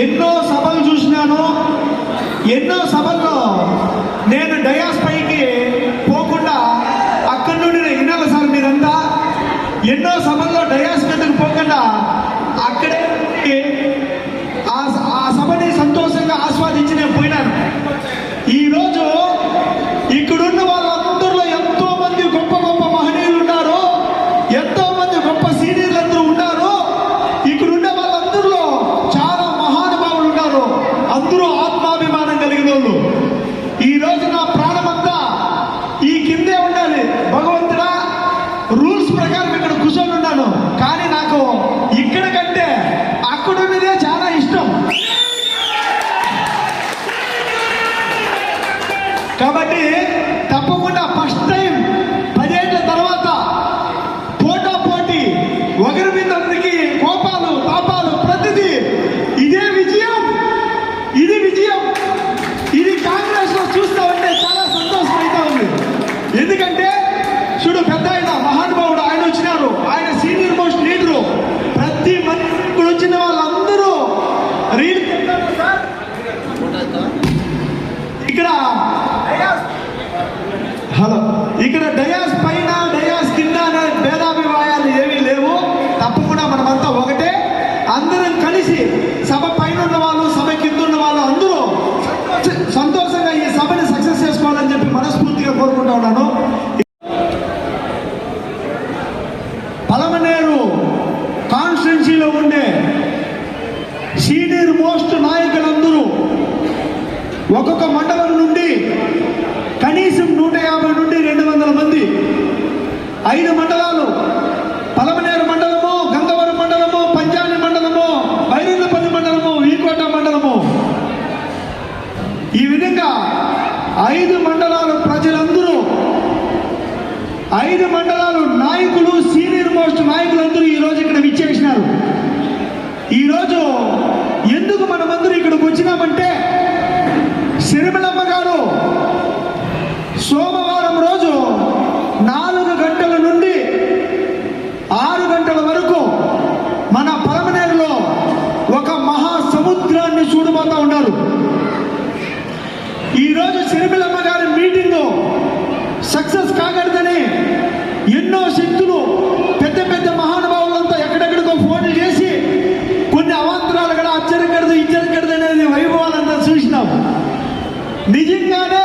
ఎన్నో సభలు చూసినాను. ఎన్నో సభల్లో నేను డయాస్ పైకి పోకుండా అక్కడి నుండి వినాలి సార్ మీరంతా. ఎన్నో సభల్లో డయాస్ మీదకి పోకుండా అక్కడే ఆ సభని సంతోషంగా ఆస్వాదించి నేను పోయినాను. ఈరోజు ఇక్కడున్న వాళ్ళందరిలో ఎంతో మంది గొప్ప గొప్ప మహనీయులు ఉన్నారు, ఎంతో మంది గొప్ప సీనియర్లు అందరూ ఉన్నారు. ఇక్కడున్న వాళ్ళందరిలో చాలా మహానుభావులు ఉన్నారు. అందరూ ఆత్మాభిమానం కలిగిన వాళ్ళు. ఈరోజు నా ప్రాణమంతా ఈ కిందే ఉండాలి. భగవంతుడా, రూల్స్ ప్రకారం ఇక్కడ కూర్చొని ఉన్నాను, కానీ నాకు ఇక్కడ కంటే అక్కడ ఉన్నదే చాలా ఇష్టం. కాబట్టి తప్పకుండా ఫస్ట్ టైం 10 ఏళ్ల తర్వాత పోటా పోటీ ఒకరి మీద ఒకరికి కోపాలు తాపాలు ప్రతిదీ ఇదే విజయం. ఇది విజయం. ఇది కాంగ్రెస్ లో చూస్తా ఉంటే చాలా సంతోషం అయితే ఉంది. ఎందుకంటే చూడు, పెద్ద ఆయన మహానుభావుడు ఆయన వచ్చినారు, ఆయన సీనియర్ మోస్ట్ లీడరు. ప్రతి మంది ఇక్కడ వచ్చిన వాళ్ళందరూ రీల్ ఇక్కడ హలో ఇక్కడ డయాస్ పైన డయాస్ కింద అనే భేదాభిప్రాయాలు ఏమీ లేవు. తప్పకుండా మనమంతా ఒకటే. అందరం కలిసి సభ పైన ఉన్న వాళ్ళు, సభ కింద ఉన్న వాళ్ళు అందరూ సంతోషంగా ఈ సభని సక్సెస్ చేసుకోవాలని చెప్పి మనస్ఫూర్తిగా కోరుకుంటా ఉన్నాను. పలమనేరు కాన్స్టిట్యున్సీలో ఉండే సీనియర్ మోస్ట్ నాయకులందరూ ఒక్కొక్క మండలం నుండి కనీసం 150 నుండి 200 మంది, 5 మండలాలు, పలమనేరు మండలము, గంగవరం మండలము, పంజాని మండలము, బైరుల్లపల్లి మండలము, ఈకోట మండలము, ఈ విధంగా 5 మండలాల ప్రజలందరూ, 5 మండలాలు నాయకులు, సీనియర్ మోస్ట్ నాయకులందరూ ఈరోజు ఇక్కడ విచ్చేసినారు. ఈరోజు ఎందుకు మనమందరూ ఇక్కడికి వచ్చినామంటే, సిరిమలమ్మ గారు సోమవారం రోజు 4 గంటల నుండి 6 గంటల వరకు మన పలమనేరులో ఒక మహాసముద్రాన్ని చూడబోతా ఉన్నారు. ఈరోజు సిరిమలమ్మ గారి మీటింగ్ సక్సెస్ కాగలదని ఎన్నో శక్తులు, పెద్ద పెద్ద మహానుభావులంతా ఎక్కడెక్కడికో ఫోన్లు చేసి కొన్ని అవాంతరాలు కూడా అచ్చరికడదు ఇచ్చరికడదు అనేది వైభవాలంతా చూసినాం. నిజంగానే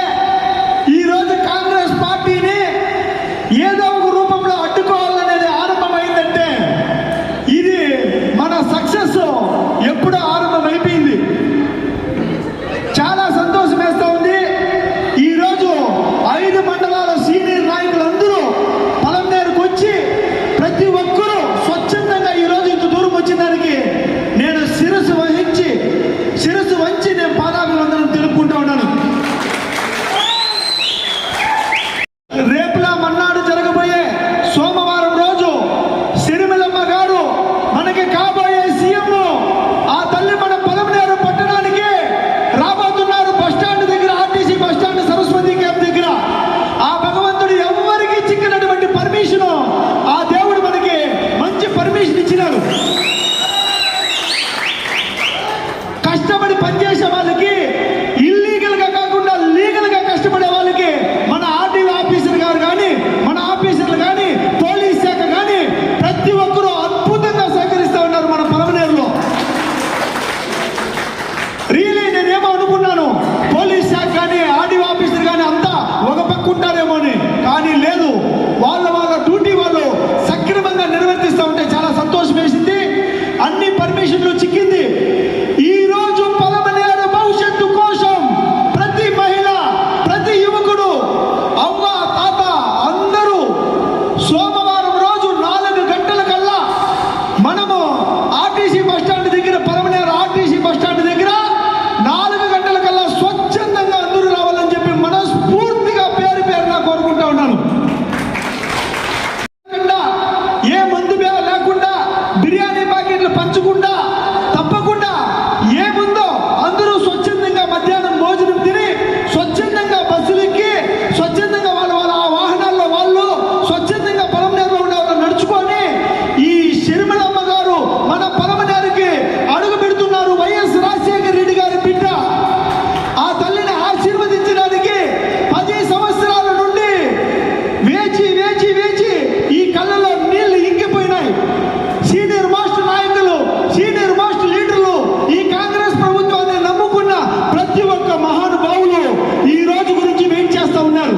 ఉన్నారు.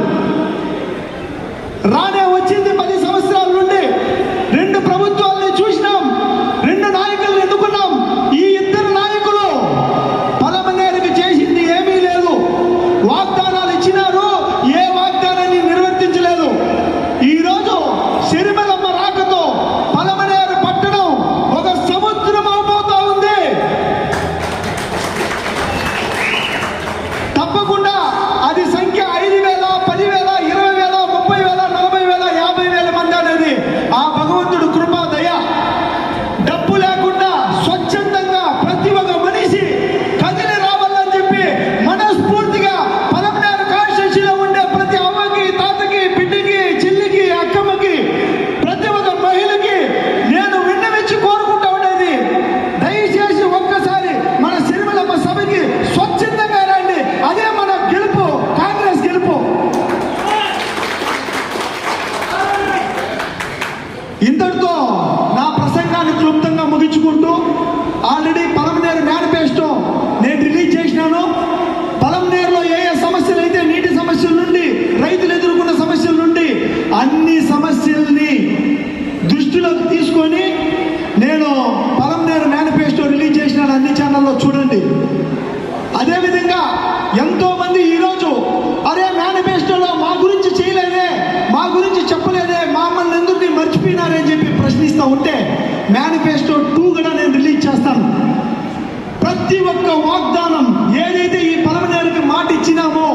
రానే వచ్చింది 10 సంవత్సరాల నుండి 2 ప్రభుత్వాలని చూసినాం, 2 నాయకులను ఎన్నుకున్నాం. ఈ 2 నాయకులు పలమనేరుకి చేసింది ఏమీ లేదు. వాగ్దానాలు ఇచ్చినారు, ఏ వాగ్దానాన్ని నిర్వర్తించలేదు. ఈరోజు సిరిమలమ్మ రాకతో పలమనేరు పట్టణం ఒక సముద్రం అవబోతా ఉంది. తప్పకుండా అది సంఖ్య 5,000, 10,000, 20,000, 30,000, 40,000, 50,000 మంది అనేది ఆ భగవంతుడు కృపా దయ. డబ్బు లేకుండా స్వచ్ఛందంగా ప్రతి ఒక్క మనిషి కదిలి రావాలని చెప్పి మనస్ఫూర్తిగా పలమనేరు కాన్స్టిట్యూన్సీలో ఉండే ప్రతి అమ్మకి, తాతకి, బిడ్డకి, చెల్లికి, అక్కమ్మకి, ప్రతి ఒక్క మహిళకి నేను విన్నవించి కోరుకుంటా ఉండేది, దయచేసి ఒక్కసారి మన సిరిమలమ్మ సభకి స్వచ్ఛందంగా రండి. అదే మన గెలుపు, కాంగ్రెస్ గెలుపు. ఇంతటితో నా ప్రసంగాన్ని క్లుప్తంగా ముగించుకుంటూ, ఆల్రెడీ పలమనేరు మేనిఫెస్టో నేను రిలీజ్ చేసినాను. పలమనేరులో ఏ ఏ సమస్యలు అయితే, నీటి సమస్యల నుండి రైతులు ఎదుర్కొన్న సమస్యల నుండి అన్ని సమస్యల్ని దృష్టిలోకి తీసుకొని నేను పలమనేరు మేనిఫెస్టో రిలీజ్ చేసినాను. అన్ని ఛానల్లో చూడండి. అదేవిధంగా ఎంతో మంది ఈరోజు అరే మేనిఫెస్టోలో మా గురించి చేయలేదే, మా గురించి చెప్పలేదే, మమ్మల్ని ఎందుకు మర్చిపోయినారని చెప్పి ప్రశ్నిస్తూ ఉంటే మేనిఫెస్టో 2 కూడా నేను రిలీజ్ చేస్తాను. ప్రతి ఒక్క వాగ్దానం ఏదైతే ఈ పలమనేరుకి మాట ఇచ్చినామో